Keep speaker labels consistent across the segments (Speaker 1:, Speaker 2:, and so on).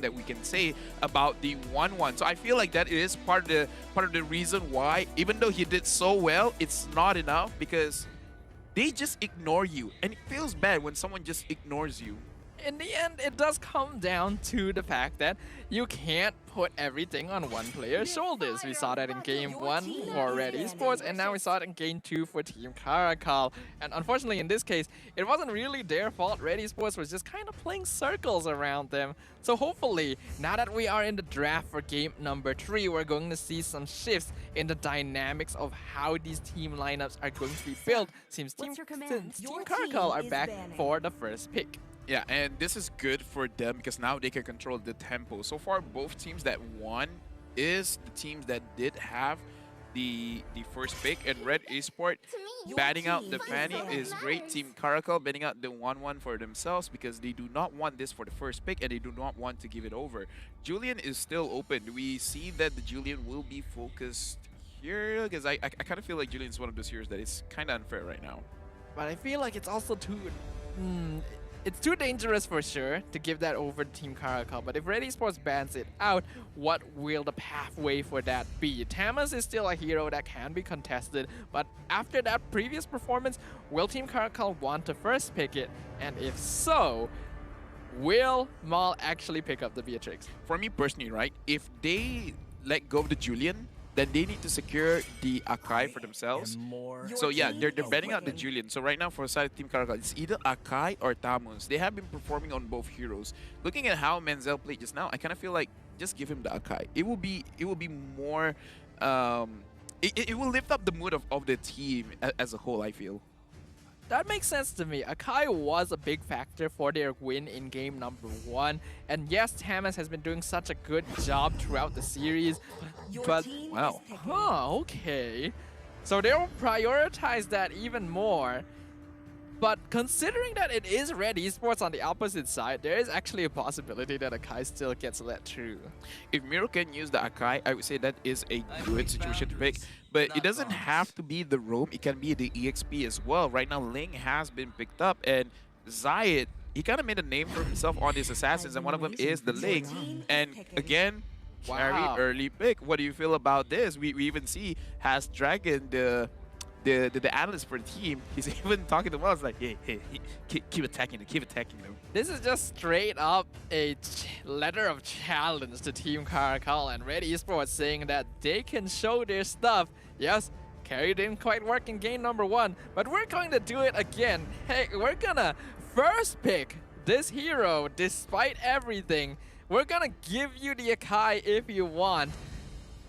Speaker 1: that we can say about the 1-1. So I feel like that is part of the reason why, even though he did so well, it's not enough because they just ignore you, and it feels bad when someone just ignores you.
Speaker 2: In the end, it does come down to the fact that you can't put everything on one player's shoulders. We saw that in Game 1 for Red Esports, and now we saw it in Game 2 for Team CARACAL. And unfortunately, in this case, it wasn't really their fault. Red Esports was just kind of playing circles around them. So hopefully, now that we are in the draft for Game number 3, we're going to see some shifts in the dynamics of how these team lineups are going to be built since Team CARACAL are back for the first pick.
Speaker 1: Yeah, and this is good for them because now they can control the tempo. So far, both teams that won is the teams that did have the first pick. And Red Esport batting out the Fanny is great. Team CARACAL batting out the 1-1 for themselves because they do not want this for the first pick and they do not want to give it over. Julian is still open. We see that the Julian will be focused here because I kind of feel like Julian is one of those heroes that is kind of unfair right now.
Speaker 2: But I feel like it's also too... it's too dangerous for sure to give that over to Team CARACAL, but if Red Esports bans it out, what will the pathway for that be? Tamas is still a hero that can be contested, but after that previous performance, will Team CARACAL want to first pick it? And if so, will Maul actually pick up the Beatrix?
Speaker 1: For me personally, right, if they let go of the Julian, then they need to secure the Akai for themselves. So yeah, they're betting out the Julian. So right now for side of Team CARACAL, it's either Akai or Tamus. They have been performing on both heroes. Looking at how Menzel played just now, I kind of feel like just give him the Akai. It will be more, it will lift up the mood of the team as a whole, I feel.
Speaker 2: That makes sense to me. Akai was a big factor for their win in game number 1. And yes, Tamas has been doing such a good job throughout the series. But,
Speaker 1: wow.
Speaker 2: Okay. So they'll prioritize that even more. But considering that it is Red Esports on the opposite side, there is actually a possibility that Akai still gets let through.
Speaker 1: If Miro can use the Akai, I would say that is a good situation to pick. But it doesn't have to be the roam, it can be the EXP as well. Right now, Ling has been picked up, and Zayed, he kind of made a name for himself on his assassins, and one of them is the Ling. And again, very early pick. What do you feel about this? We even see has Dragon, the analyst for the team, he's even talking to us like, hey, keep attacking them.
Speaker 2: This is just straight up a letter of challenge to Team CARACAL and Red Esports saying that they can show their stuff. Yes, carry didn't quite work in game number 1, but we're going to do it again. Hey, we're gonna first pick this hero despite everything. We're gonna give you the Akai if you want.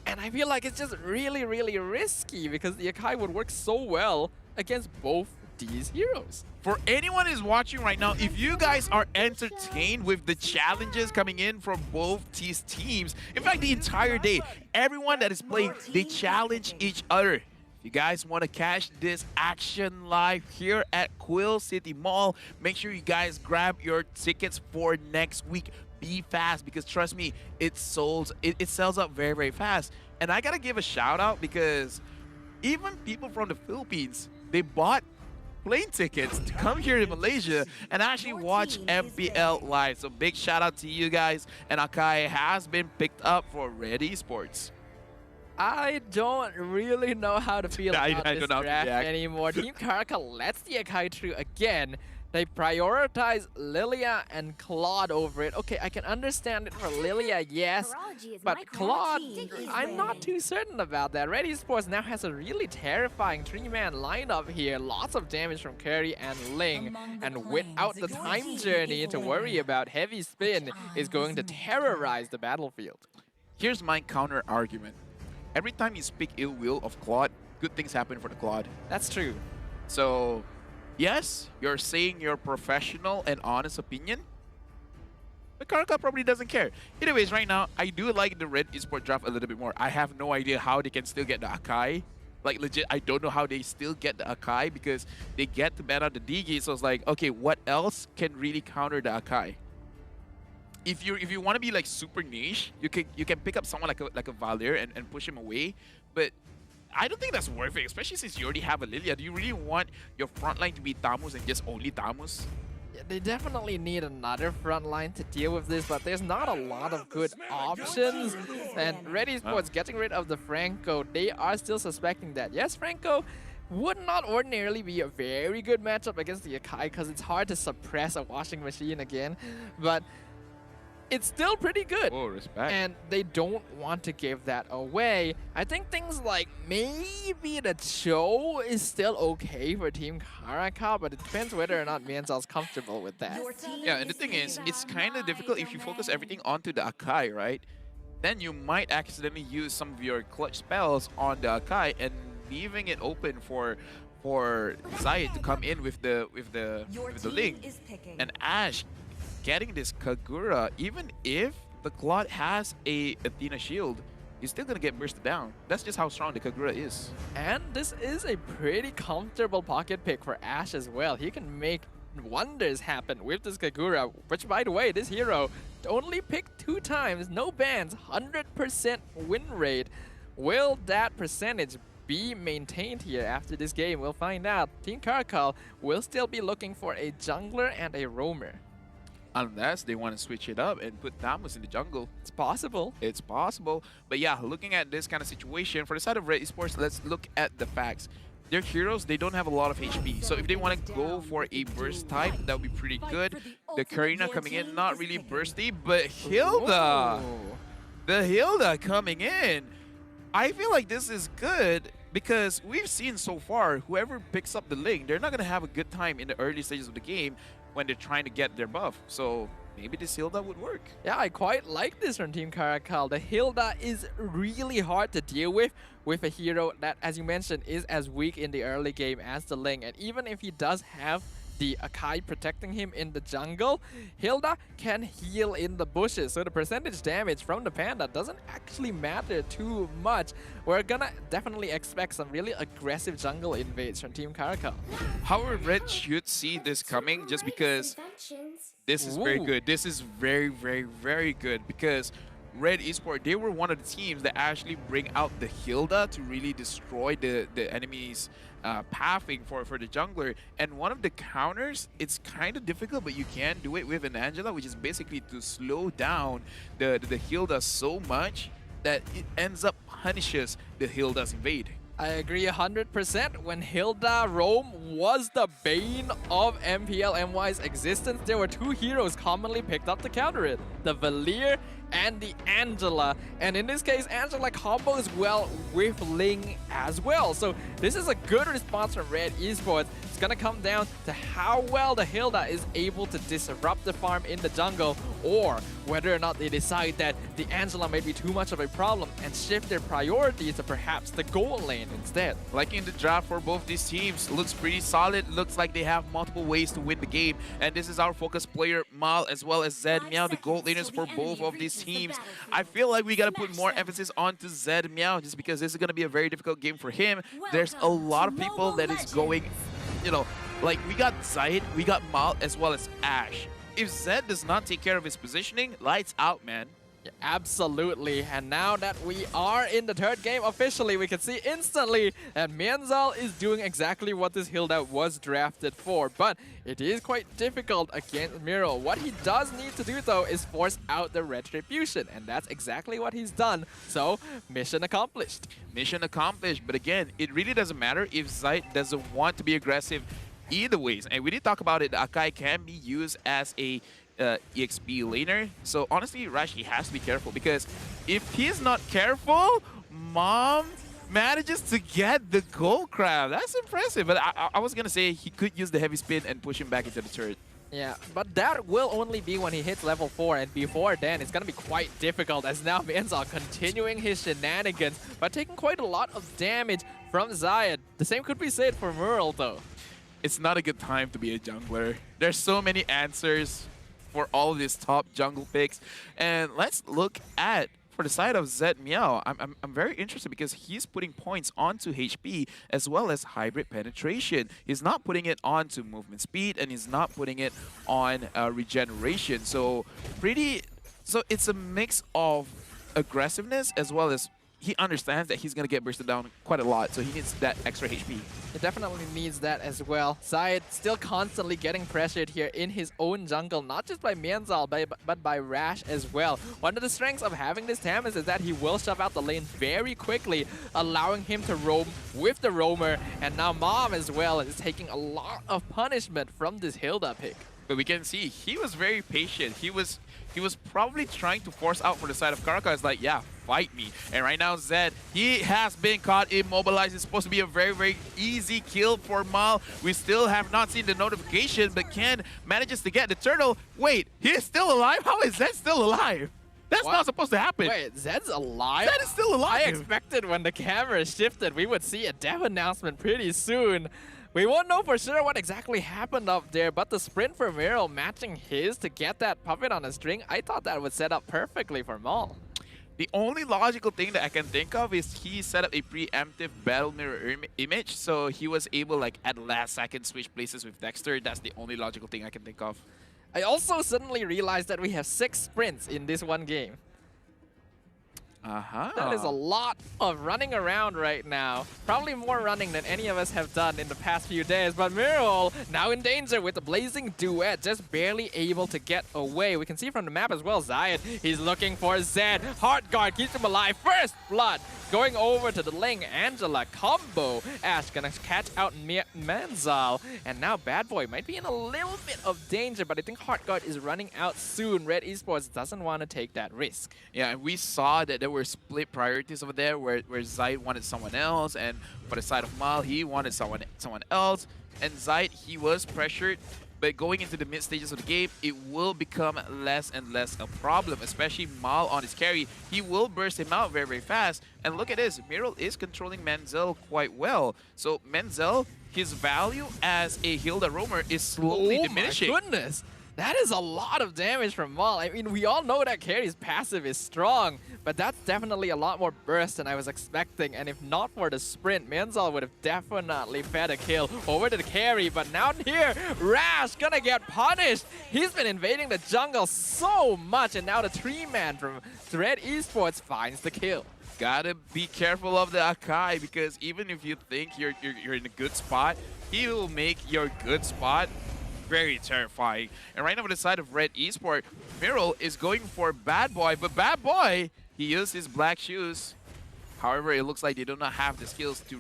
Speaker 2: And I feel like it's just really, really risky because the Akai would work so well against both these heroes.
Speaker 1: For anyone who's watching right now, if you guys are entertained with the challenges coming in from both these teams, in fact, the entire day, everyone that is playing, they challenge each other. If you guys want to catch this action live here at Quill City Mall, make sure you guys grab your tickets for next week. Be fast because trust me, it sells out very, very fast. And I gotta give a shout out because even people from the Philippines, they bought plane tickets to come here to Malaysia and actually watch MPL live. So big shout out to you guys. And Akai has been picked up for Red Esports.
Speaker 2: I don't really know how to feel about this draft anymore. Team CARACAL lets the Akai through again. They prioritize Lilia and Claude over it. Okay, I can understand it for Lilia, yes, but Claude, I'm not too certain about that. Red Esports now has a really terrifying 3-man lineup here. Lots of damage from Curry and Ling, and without the time journey to worry about, Heavy Spin is going to terrorize the battlefield.
Speaker 1: Here's my counter argument. Every time you speak ill will of Claude, good things happen for the Claude.
Speaker 2: That's true.
Speaker 1: So, yes, you're saying your professional and honest opinion, but CARACAL probably doesn't care. Anyways, right now, I do like the Red Esport draft a little bit more. I have no idea how they can still get the Akai. Like, legit, I don't know how they still get the Akai because they get to ban out the DG. So it's like, okay, what else can really counter the Akai? If you want to be like super niche, you can pick up someone like a Valir and push him away, but I don't think that's worth it, especially since you already have a Lilia. Do you really want your front line to be Tamus and just only Tamus?
Speaker 2: They definitely need another front line to deal with this, but there's not a lot of good options. And Red Esports getting rid of the Franco, they are still suspecting that. Yes, Franco would not ordinarily be a very good matchup against the Akai because it's hard to suppress a washing machine again, but it's still pretty good.
Speaker 1: Oh, respect.
Speaker 2: And they don't want to give that away. I think things like maybe the Cho is still okay for Team CARACAL, but it depends whether or not Mianzal's comfortable with that.
Speaker 1: Yeah, and the thing is, it's kind of difficult if you focus everything onto the Akai, right? Then you might accidentally use some of your clutch spells on the Akai and leaving it open for Zayed to come in with the Ling. And Ash getting this Kagura, even if the Claude has a Athena shield, he's still gonna get bursted down. That's just how strong the Kagura is.
Speaker 2: And this is a pretty comfortable pocket pick for Ash as well. He can make wonders happen with this Kagura, which, by the way, this hero only picked 2 times, no bans, 100% win rate. Will that percentage be maintained here after this game? We'll find out. Team CARACAL will still be looking for a jungler and a roamer.
Speaker 1: Unless they want to switch it up and put Thamus in the jungle.
Speaker 2: It's possible.
Speaker 1: It's possible. But yeah, looking at this kind of situation, for the side of Red Esports, let's look at the facts. Their heroes, they don't have a lot of HP. So if they want to go for a burst type, that would be pretty good. The Karina coming in, not really bursty, but Hilda! The Hilda coming in. I feel like this is good because we've seen so far, whoever picks up the Ling, they're not going to have a good time in the early stages of the game when they're trying to get their buff. So maybe this Hilda would work.
Speaker 2: Yeah, I quite like this from Team CARACAL. The Hilda is really hard to deal with a hero that, as you mentioned, is as weak in the early game as the Ling. And even if he does have the Akai protecting him in the jungle, Hilda can heal in the bushes. So the percentage damage from the Panda doesn't actually matter too much. We're gonna definitely expect some really aggressive jungle invades from Team CARACAL.
Speaker 1: However, Red should see this coming just because this is very good. This is very, very, very good because Red Esports, they were one of the teams that actually bring out the Hilda to really destroy the enemy's pathing for the jungler. And one of the counters, it's kind of difficult, but you can do it with an Angela, which is basically to slow down the Hilda so much that it ends up punishes the Hilda's invade.
Speaker 2: I agree 100%. When Hilda roam was the bane of MPL MY's existence, there were 2 heroes commonly picked up to counter it. The Valier and the Angela. And in this case, Angela combos well with Ling as well. So this is a good response from Red Esports. It's gonna come down to how well the Hilda is able to disrupt the farm in the jungle, or whether or not they decide that the Angela may be too much of a problem and shift their priority to perhaps the gold lane instead.
Speaker 1: Liking the draft for both these teams. Looks pretty solid. Looks like they have multiple ways to win the game. And this is our focus player, Mal, as well as Zed Meow, the gold laners for both of these teams. I feel like we gotta put more emphasis onto Zed Meow just because this is gonna be a very difficult game for him. There's a lot of people that is going, you know, like we got Zayed, we got Mal, as well as Ash. If Zed does not take care of his positioning, lights out, man.
Speaker 2: Yeah, absolutely. And now that we are in the 3rd game officially, we can see instantly that Mianzal is doing exactly what this Hilda was drafted for. But it is quite difficult against Miro. What he does need to do, though, is force out the retribution. And that's exactly what he's done. So, mission accomplished.
Speaker 1: Mission accomplished. But again, it really doesn't matter if Zayed doesn't want to be aggressive either ways. And we did talk about it. Akai can be used as a EXP laner. So honestly, Rashi has to be careful because if he's not careful, Mom manages to get the gold crab. That's impressive. But I was gonna say he could use the heavy spin and push him back into the turret.
Speaker 2: Yeah, but that will only be when he hits level 4, and before then it's gonna be quite difficult as now Mianzal continuing his shenanigans, but taking quite a lot of damage from Zayed. The same could be said for Merle though.
Speaker 1: It's not a good time to be a jungler. There's so many answers for all of these top jungle picks. And let's look at, for the side of Zed Meow, I'm very interested because he's putting points onto HP as well as hybrid penetration. He's not putting it onto movement speed and he's not putting it on regeneration. So it's a mix of aggressiveness as well as he understands that he's going to get bursted down quite a lot, so he needs that extra HP.
Speaker 2: It definitely needs that as well. Zayed still constantly getting pressured here in his own jungle, not just by Mianzal, but by Rash as well. One of the strengths of having this Tamis is that he will shove out the lane very quickly, allowing him to roam with the roamer. And now Mom as well is taking a lot of punishment from this Hilda pick.
Speaker 1: But we can see he was very patient. He was probably trying to force out for the side of CARACAL. It's like, yeah, fight me. And right now, Zed, he has been caught immobilized. It's supposed to be a very, very easy kill for Mal. We still have not seen the notification, but Ken manages to get the turtle. Wait, he's still alive? How is Zed still alive? That's
Speaker 2: What?
Speaker 1: not supposed to happen.
Speaker 2: Wait, Zed's alive?
Speaker 1: Zed is still alive.
Speaker 2: I expected when the camera shifted, we would see a dev announcement pretty soon. We won't know for sure what exactly happened up there, but the sprint for Miro matching his to get that puppet on a string, I thought that would set up perfectly for Maul.
Speaker 1: The only logical thing that I can think of is he set up a preemptive battle mirror image, so he was able, like, at last second switch places with Dexter. That's the only logical thing I can think of.
Speaker 2: I also suddenly realized that we have 6 sprints in this one game. That is a lot of running around right now. Probably more running than any of us have done in the past few days. But Mirrol now in danger with the blazing duet, just barely able to get away. We can see from the map as well, Zayed, he's looking for Zed. Heart Guard keeps him alive. First blood going over to the Ling Angela combo. Ash gonna catch out Manzal. And now Bad Boy might be in a little bit of danger, but I think Heart Guard is running out soon. Red Esports doesn't want to take that risk.
Speaker 1: Yeah, and we saw that there were split priorities over there where Zayed wanted someone else, and for the side of Mal, he wanted someone else. And Zayed, he was pressured, but going into the mid stages of the game, it will become less and less a problem, especially Mal on his carry. He will burst him out very, very fast. And look at this, Miro is controlling Manzel quite well. So Manzel, his value as a Hilda roamer is slowly diminishing.
Speaker 2: Oh my goodness! That is a lot of damage from Maul. I mean, we all know that carry's passive is strong, but that's definitely a lot more burst than I was expecting. And if not for the sprint, Manzal would have definitely fed a kill over to the carry. But now here, Rash gonna get punished. He's been invading the jungle so much, and now the 3-man from Red Esports finds the kill.
Speaker 1: Gotta be careful of the Akai, because even if you think you're in a good spot, he will make your good spot very terrifying. And right now on the side of Red Esport, Miro is going for Bad Boy, but Bad Boy, he used his black shoes. However, it looks like they do not have the skills to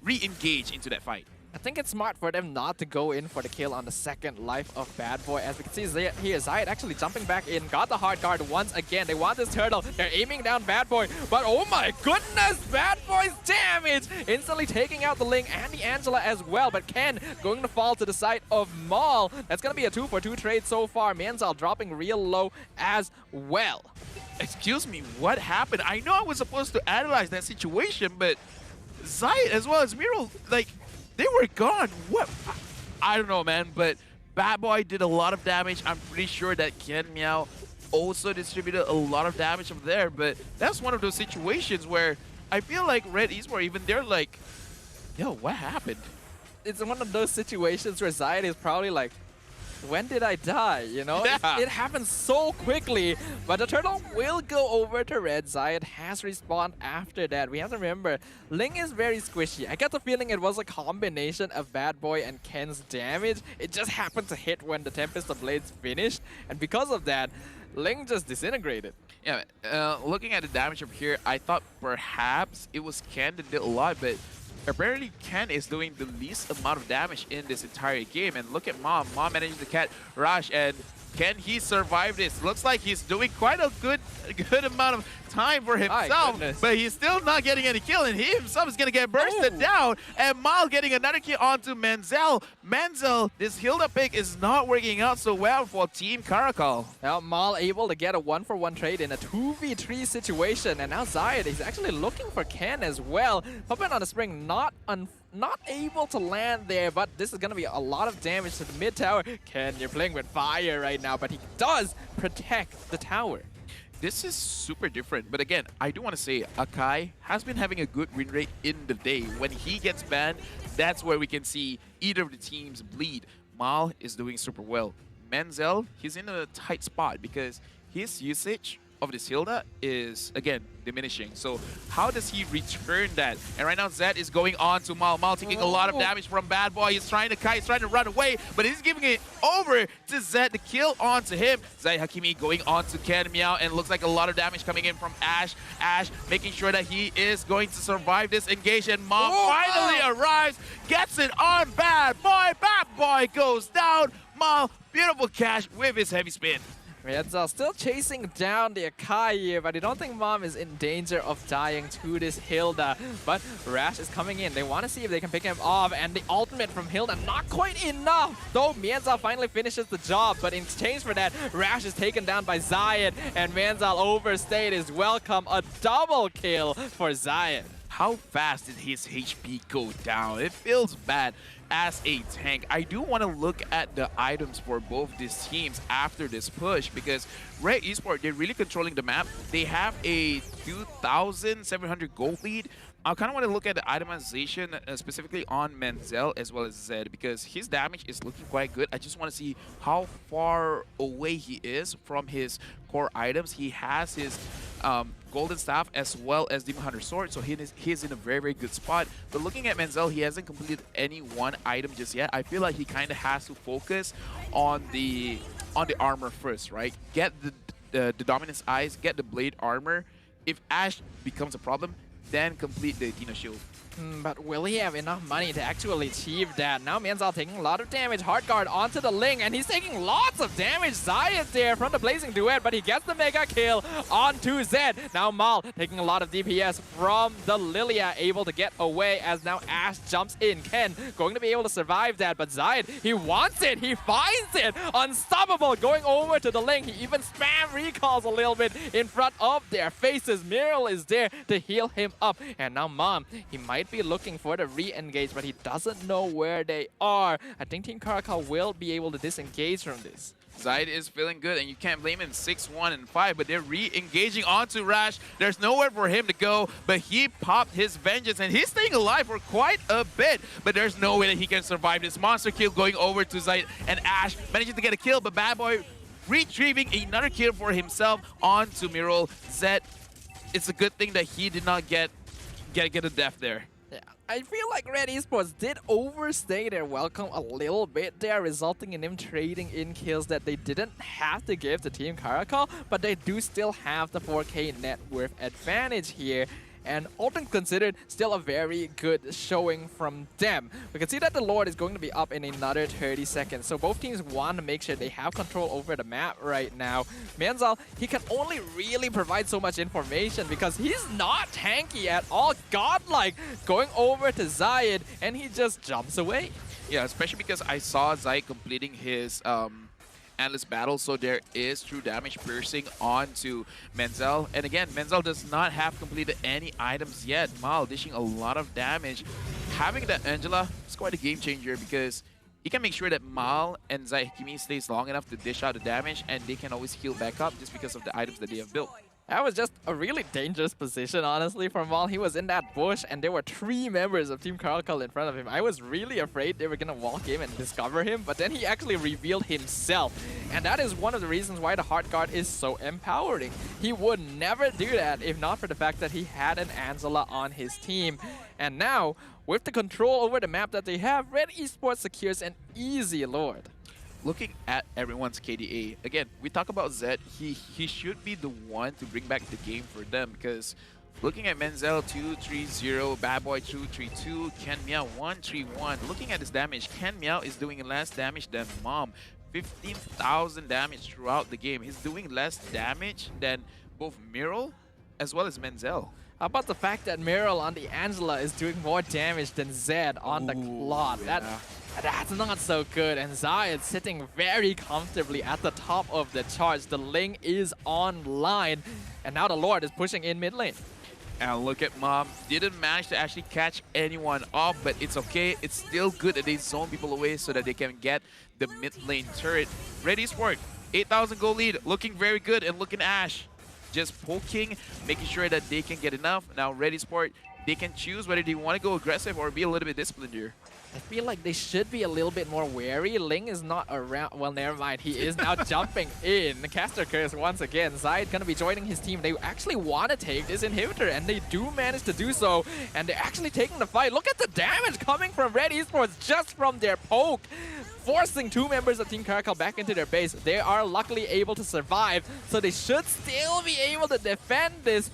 Speaker 1: re-engage into that fight.
Speaker 2: I think it's smart for them not to go in for the kill on the second life of Bad Boy. As we can see here, Zayed actually jumping back in, got the hard guard once again. They want this turtle. They're aiming down Bad Boy, but oh my goodness, Bad Boy's damage! Instantly taking out the Ling and the Angela as well, but Ken going to fall to the side of Maul. That's going to be a 2-for-2 trade so far. Mianzal dropping real low as well.
Speaker 1: Excuse me, what happened? I know I was supposed to analyze that situation, but Zayed as well as Miro, like, they were gone. What? I don't know, man, but Bad Boy did a lot of damage. I'm pretty sure that Ken Meow also distributed a lot of damage over there, but that's one of those situations where I feel like Red Esports, even they're like, yo, what happened?
Speaker 2: It's one of those situations where Zayed is probably like, when did I die, you know?
Speaker 1: Yeah.
Speaker 2: It happens so quickly, but the turtle will go over to Red. Zayed has respawned after that. We have to remember, Ling is very squishy. I get the feeling it was a combination of Bad Boy and Ken's damage. It just happened to hit when the Tempest of Blades finished, and because of that, Ling just disintegrated.
Speaker 1: Yeah, looking at the damage over here, I thought perhaps it was Ken that did a lot, but apparently Ken is doing the least amount of damage in this entire game. And look at Mom. Mom managed to catch Rush, and can he survive this? Looks like he's doing quite a good amount of time for himself, but he's still not getting any kill, and he himself is going to get bursted down, and Mal getting another kill onto Manzel. Manzel, this Hilda pick is not working out so well for Team CARACAL.
Speaker 2: Now Mal able to get a 1-for-1 trade in a 2v3 situation, and now Zayed is actually looking for Ken as well. Puppet on the spring, not able to land there, but this is going to be a lot of damage to the mid tower. Ken, you're playing with fire right now, but he does protect the tower.
Speaker 1: This is super different, but again, I do want to say Akai has been having a good win rate in the day. When he gets banned, that's where we can see either of the teams bleed. Mal is doing super well. Manzel, he's in a tight spot because his usage of this Hilda is, again, diminishing. So how does he return that? And right now, Zed is going on to Mal. Mal taking a lot of damage from Bad Boy. He's trying to kite, he's trying to run away, but he's giving it over to Zed. The kill onto him. Zai Hakimi going on to Ken Meow, and looks like a lot of damage coming in from Ash. Ash making sure that he is going to survive this engage, and Mom finally arrives, gets it on Bad Boy. Bad Boy goes down. Mal, beautiful catch with his heavy spin.
Speaker 2: Mianzal still chasing down the Akai here, but I don't think Mom is in danger of dying to this Hilda. But Rash is coming in. They want to see if they can pick him off, and the ultimate from Hilda, not quite enough. Though Mianzal finally finishes the job, but in exchange for that, Rash is taken down by Zayed, and Mianzal overstayed his welcome. A double kill for Zayed.
Speaker 1: How fast did his HP go down? It feels bad as a tank. I do want to look at the items for both these teams after this push, because Red Esports, they're really controlling the map. They have a 2,700 gold lead. I kind of want to look at the itemization specifically on Menzel as well as Zed, because his damage is looking quite good. I just want to see how far away he is from his core items. He has his Golden Staff as well as Demon Hunter Sword, so he's in a very, very good spot. But looking at Menzel, he hasn't completed any one item just yet. I feel like he kind of has to focus on the armor first, right? Get the Dominance Eyes, get the Blade Armor. If Ash becomes a problem, then complete the Dino Shield.
Speaker 2: But will he have enough money to actually achieve that? Now Mianzal taking a lot of damage. Hard guard onto the Ling, and he's taking lots of damage. Zayed there from the Blazing Duet, but he gets the mega kill onto Zed. Now Mal taking a lot of DPS from the Lilia, able to get away as now Ash jumps in. Ken going to be able to survive that, but Zayed, he wants it, he finds it. Unstoppable, going over to the Ling. He even spam recalls a little bit in front of their faces. Miral is there to heal him up, and now Mom, he might be looking for the re-engage, but he doesn't know where they are. I think Team CARACAL will be able to disengage from this.
Speaker 1: Zaid is feeling good, and you can't blame him. 6-1 and 5, but they're re-engaging onto Rash. There's nowhere for him to go, but he popped his vengeance, and he's staying alive for quite a bit. But there's no way that he can survive this monster kill going over to Zaid, and Ash managing to get a kill, but Bad Boy retrieving another kill for himself onto Miral. Zed, it's a good thing that he did not get a death there.
Speaker 2: Yeah, I feel like Red Esports did overstay their welcome a little bit there, resulting in them trading in kills that they didn't have to give to Team CARACAL, but they do still have the 4K net worth advantage here. And all things considered, still a very good showing from them. We can see that the Lord is going to be up in another 30 seconds. So both teams want to make sure they have control over the map right now. Mianzal, he can only really provide so much information because he's not tanky at all. Godlike going over to Zayed, and he just jumps away.
Speaker 1: Yeah, especially because I saw Zayed completing his Endless Battle, so there is true damage piercing onto Menzel. And again, Menzel does not have completed any items yet. Mal dishing a lot of damage. Having that Angela is quite a game changer because he can make sure that Mal and Zahikimi stays long enough to dish out the damage, and they can always heal back up just because of the items that they have built.
Speaker 2: That was just a really dangerous position, honestly, from Mal. He was in that bush, and there were 3 members of Team CARACAL in front of him. I was really afraid they were going to walk in and discover him, but then he actually revealed himself. And that is one of the reasons why the Heart Guard is so empowering. He would never do that if not for the fact that he had an Angela on his team. And now, with the control over the map that they have, Red Esports secures an easy Lord.
Speaker 1: Looking at everyone's KDA, again, we talk about Zed, he should be the one to bring back the game for them, because looking at Menzel 2-3-0, Bad Boy 2-3-2, Ken Meow 1-3-1. Looking at his damage, Ken Meow is doing less damage than Mom. 15,000 damage throughout the game. He's doing less damage than both Miral as well as Menzel.
Speaker 2: How about the fact that Miral on the Angela is doing more damage than Zed on the Claude?
Speaker 1: Yeah.
Speaker 2: That's not so good, and Zayed sitting very comfortably at the top of the charts. The Ling is online, and now the Lord is pushing in mid lane.
Speaker 1: And look at Mom, didn't manage to actually catch anyone off, but it's okay. It's still good that they zone people away so that they can get the mid lane turret. Red Esports, 8,000 gold lead, looking very good, and looking Ash just poking, making sure that they can get enough. Now Red Esports, they can choose whether they want to go aggressive or be a little bit disciplined here.
Speaker 2: I feel like they should be a little bit more wary. Ling is not around. Well, never mind. He is now jumping in. Caster Curse once again. Zayed gonna be joining his team. They actually want to take this inhibitor, and they do manage to do so. And they're actually taking the fight. Look at the damage coming from Red Esports just from their poke, forcing 2 members of Team CARACAL back into their base. They are luckily able to survive, so they should still be able to defend this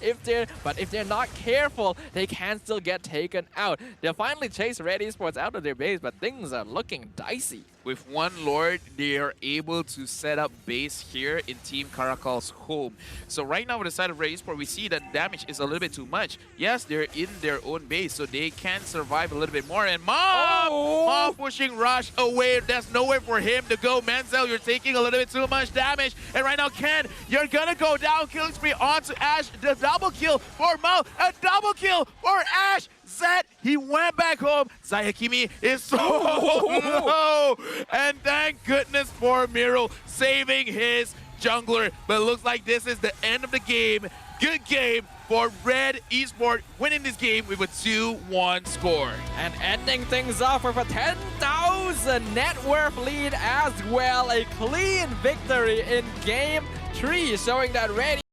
Speaker 2: but if they're not careful, they can still get taken out. They'll finally chase Red Esports out of their base, but things are looking dicey.
Speaker 1: With 1 Lord, they are able to set up base here in Team CARACAL's home. So right now with the side of Red Esports, we see that damage is a little bit too much. Yes, they're in their own base, so they can survive a little bit more. And Mom pushing Rush away. There's nowhere for him to go. Menzel, you're taking a little bit too much damage. And right now, Ken, you're gonna go down. Killing spree onto Ash. The double kill for Mao. A double kill for Ash. Zed, he went back home. Zayakimi is so low. And thank goodness for Miro saving his jungler. But it looks like this is the end of the game. Good game for Red Esports, winning this game with a 2-1 score.
Speaker 2: And ending things off with a 10,000 net worth lead as well. A clean victory in Game 3, showing that Red